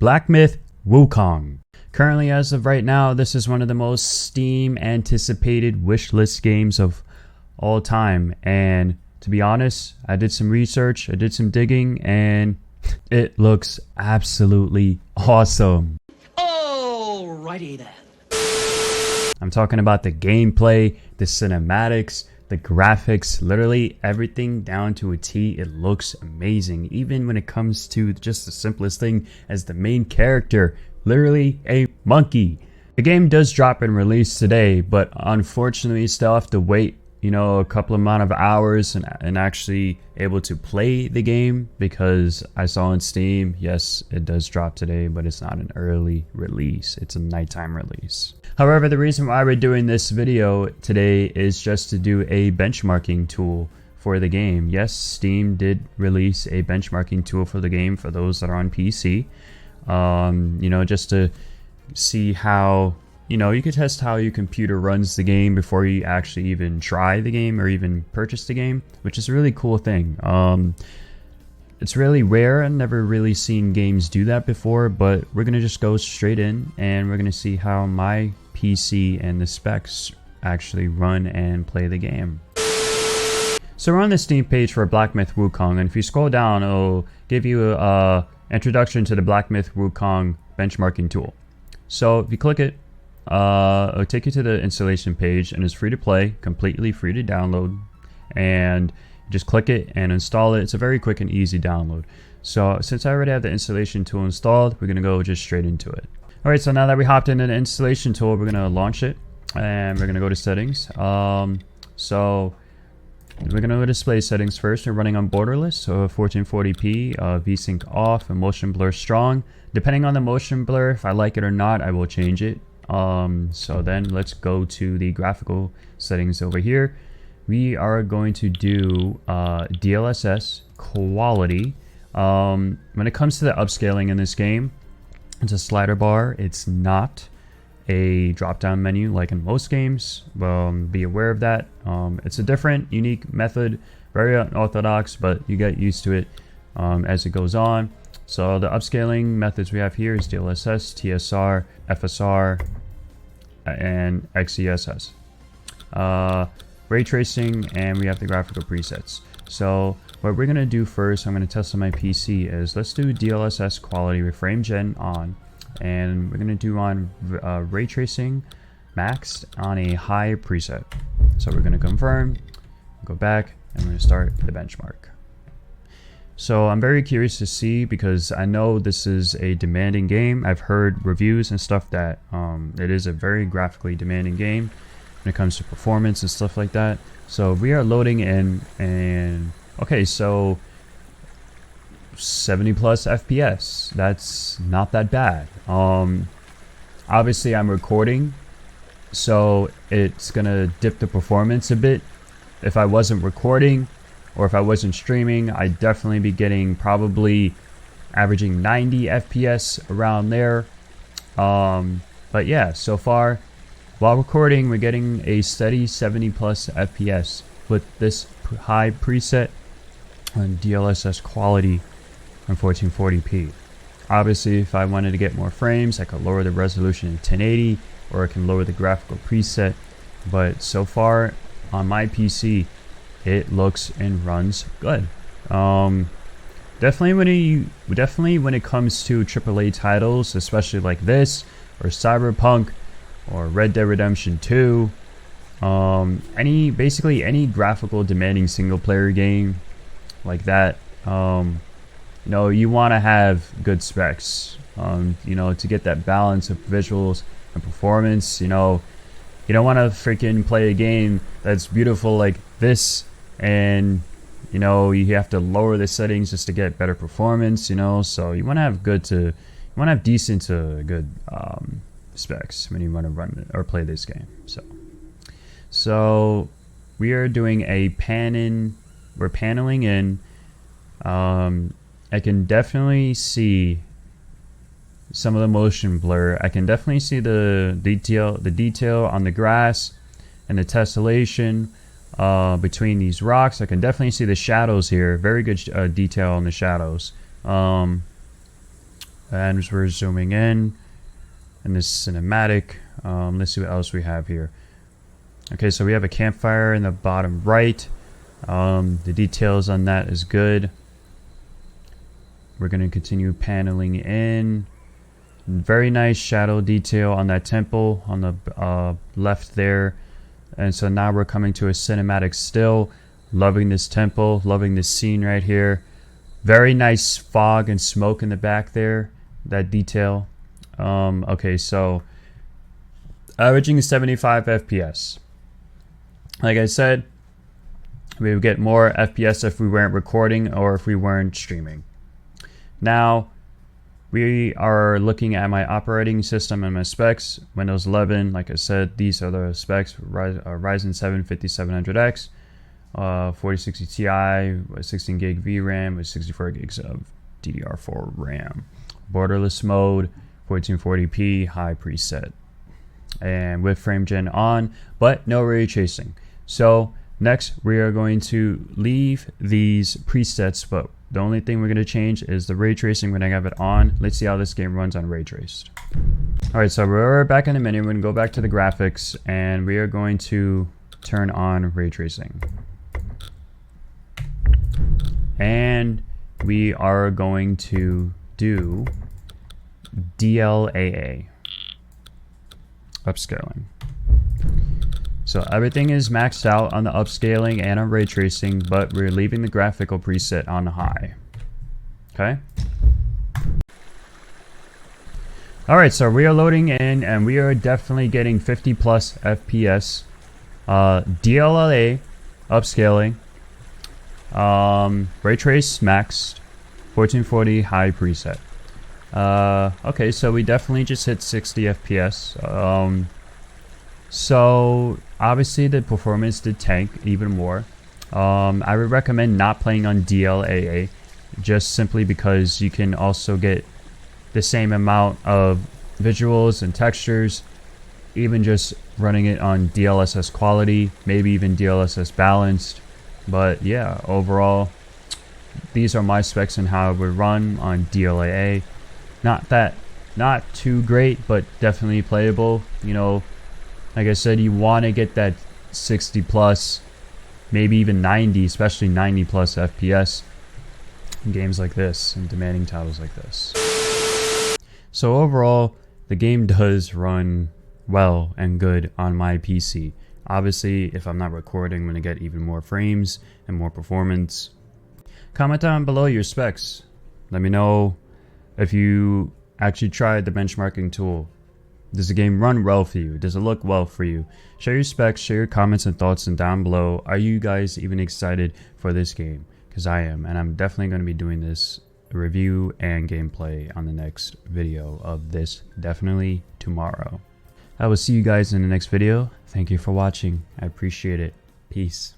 Black Myth Wukong. Currently, as of right now, this is one of the most Steam anticipated wishlist games of all time. And to be honest, I did some research, I did some digging, and it looks absolutely awesome. Alrighty then. I'm talking about the gameplay, the cinematics, the graphics, literally everything down to a T. It looks amazing, even when it comes to just the simplest thing as the main character, literally a monkey. The game does drop and release today, but unfortunately still have to wait, a couple amount of hours and actually able to play the game, because I saw on Steam, yes, it does drop today, but it's not an early release, it's a nighttime release. However, the reason why we're doing this video today is just to do a benchmarking tool for the game. Yes, Steam did release a benchmarking tool for the game for those that are on PC. Just to see how, you could test how your computer runs the game before you actually even try the game or even purchase the game, which is a really cool thing. It's really rare. I've never really seen games do that before, but we're going to just go straight in and we're going to see how my PC and the specs actually run and play the game. So we're on the Steam page for Black Myth Wukong, and if you scroll down, it'll give you a introduction to the Black Myth Wukong benchmarking tool. So if you click it, it'll take you to the installation page, and it's free to play, completely free to download, and just click it and install it. It's a very quick and easy download. So since I already have the installation tool installed, we're gonna go just straight into it. All right, so now that we hopped into the installation tool, we're gonna launch it and we're gonna go to settings. So we're gonna go to display settings first. We're running on borderless, so 1440p, VSync off, and motion blur strong. Depending on the motion blur, if I like it or not, I will change it. So then let's go to the graphical settings over here. We are going to do DLSS quality. When it comes to the upscaling in this game, it's a slider bar. It's not a drop-down menu like in most games. Be aware of that. It's a different, unique method, very unorthodox, but you get used to it as it goes on. So the upscaling methods we have here is DLSS, TSR, FSR, and XESS. Ray tracing, and we have the graphical presets. So what we're gonna do first, I'm gonna test on my PC, is let's do DLSS quality with frame gen on, and we're gonna do on ray tracing maxed on a high preset. So we're gonna confirm, go back, and we're gonna start the benchmark. So I'm very curious to see, because I know this is a demanding game. I've heard reviews and stuff that it is a very graphically demanding game when it comes to performance and stuff like that. So we are loading in, and okay, so 70 plus FPS. That's not that bad. Obviously I'm recording, so it's gonna dip the performance a bit. If I wasn't recording or if I wasn't streaming, I'd definitely be getting probably averaging 90 FPS around there. But yeah, so far while recording, we're getting a steady 70 plus FPS with this high preset on DLSS quality on 1440p. Obviously, if I wanted to get more frames, I could lower the resolution to 1080, or I can lower the graphical preset. But so far on my PC, it looks and runs good. Definitely when it comes to AAA titles, especially like this or Cyberpunk or Red Dead Redemption 2, basically any graphical demanding single player game like that, you want to have good specs, to get that balance of visuals and performance. You don't want to freaking play a game that's beautiful like this, and you have to lower the settings just to get better performance. So you want to have decent to good specs when you want to run or play this game. So we are doing a we're paneling in. I can definitely see some of the motion blur. I can definitely see the detail on the grass and the tessellation between these rocks. I can definitely see the shadows here. Very good detail on the shadows. And we're zooming in this cinematic. Let's see what else we have here. Okay, so we have a campfire in the bottom right. The details on that is good. We're going to continue paneling in. Very nice shadow detail on that temple on the left there. And so now we're coming to a cinematic still. Loving this temple, loving this scene right here. Very nice fog and smoke in the back there, that detail. Okay, so averaging 75 FPS. Like I said, we would get more FPS if we weren't recording or if we weren't streaming. Now, we are looking at my operating system and my specs. Windows 11, like I said, these are the specs. Ryzen 7 5700X, 4060 Ti with 16 gig VRAM with 64 gigs of DDR4 RAM. Borderless mode, 1440p, high preset. And with frame gen on, but no ray tracing. So next we are going to leave these presets, but the only thing we're going to change is the ray tracing when I have it on. Let's see how this game runs on ray traced. Alright, so we're back in a minute. We're going to go back to the graphics and we are going to turn on ray tracing. And we are going to do DLAA, upscaling. So everything is maxed out on the upscaling and on ray tracing, but we're leaving the graphical preset on high. Okay. Alright, so we are loading in and we are definitely getting 50 plus FPS. DLAA, upscaling. Ray trace maxed. 1440 high preset. Okay, so we definitely just hit 60 FPS. So obviously the performance did tank even more. I would recommend not playing on DLAA just simply because you can also get the same amount of visuals and textures even just running it on DLSS quality, maybe even DLSS balanced. But yeah, overall these are my specs and how it would run on DLAA. Not too great, but definitely playable. You know, like I said, you want to get that 60 plus, maybe even 90, especially 90 plus FPS in games like this and demanding titles like this. So overall, the game does run well and good on my PC. Obviously, if I'm not recording, I'm going to get even more frames and more performance. Comment down below your specs. Let me know if you actually tried the benchmarking tool. Does the game run well for you? Does it look well for you? Share your specs, share your comments and thoughts and down below. Are you guys even excited for this game? Because I am, and I'm definitely going to be doing this review and gameplay on the next video of this, definitely tomorrow. I will see you guys in the next video. Thank you for watching. I appreciate it. Peace.